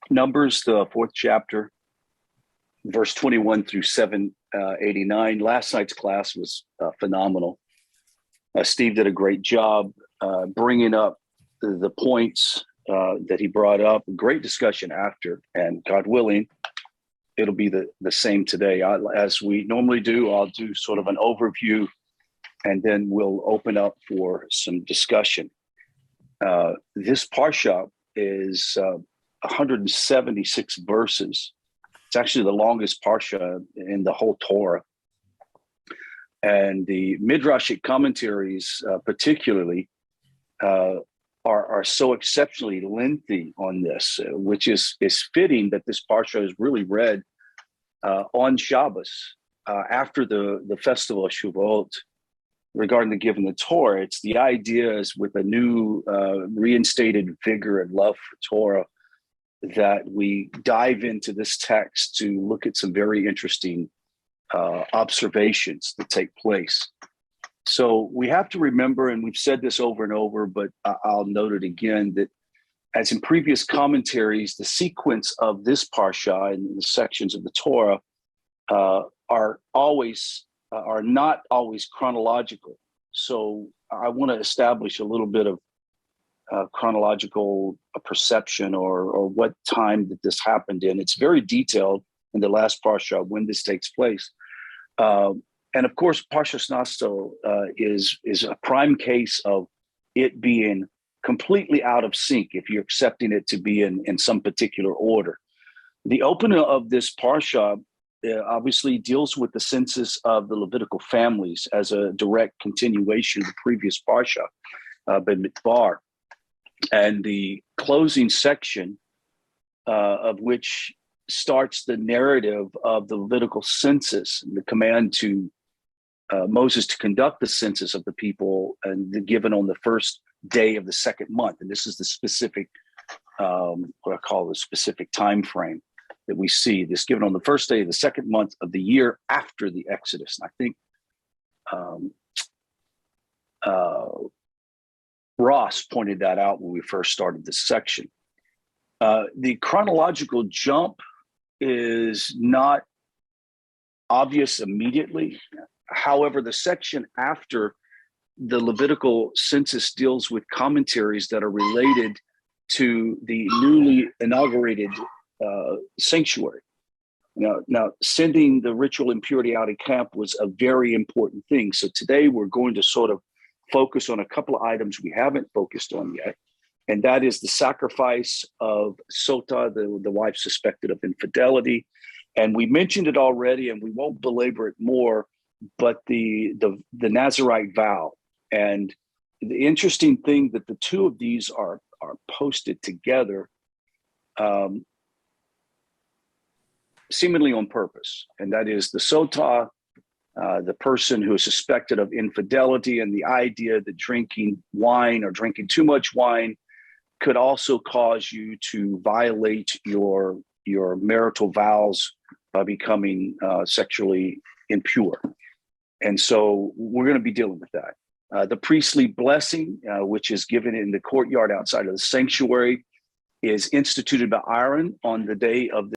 Numbers, the fourth chapter, verse 21 through 789. Last night's class was phenomenal. Steve did a great job bringing up the points that he brought up. Great discussion after, and God willing, it'll be the same today. As we normally do, I'll do sort of an overview, and then we'll open up for some discussion. This parsha is 176 verses. It's actually the longest parsha in the whole Torah. And the Midrashic commentaries, particularly, are so exceptionally lengthy on this, which is fitting that this parsha is really read on Shabbos after the festival of Shavuot. Regarding the giving the Torah, it's the idea is with a new reinstated vigor and love for Torah that we dive into this text to look at some very interesting observations that take place. So we have to remember, and we've said this over and over, but I'll note it again, that as in previous commentaries, the sequence of this parsha and the sections of the Torah are not always chronological. So I want to establish a little bit of chronological perception or what time that this happened in. It's very detailed in the last parsha when this takes place. And of course, Parashat Naso is a prime case of it being completely out of sync if you're accepting it to be in some particular order. The opener of this parsha obviously deals with the census of the Levitical families as a direct continuation of the previous parsha, B'midbar. And the closing section of which starts the narrative of the Levitical census and the command to Moses to conduct the census of the people and given on the first day of the second month. And this is the specific, what I call the specific time frame that we see. This given on the first day of the second month of the year after the Exodus. And I think Ross pointed that out when we first started this section. The chronological jump is not obvious immediately. However, the section after the Levitical census deals with commentaries that are related to the newly inaugurated sanctuary. Now, sending the ritual impurity out of camp was a very important thing. So today we're going to sort of focus on a couple of items we haven't focused on yet. And that is the sacrifice of Sota, the wife suspected of infidelity. And we mentioned it already, and we won't belabor it more, but the Nazirite vow. And the interesting thing that the two of these are posted together seemingly on purpose. And that is the Sota, the person who is suspected of infidelity, and the idea that drinking wine or drinking too much wine could also cause you to violate your marital vows by becoming sexually impure. And so we're going to be dealing with that. The priestly blessing, which is given in the courtyard outside of the sanctuary, is instituted by Aaron on the day of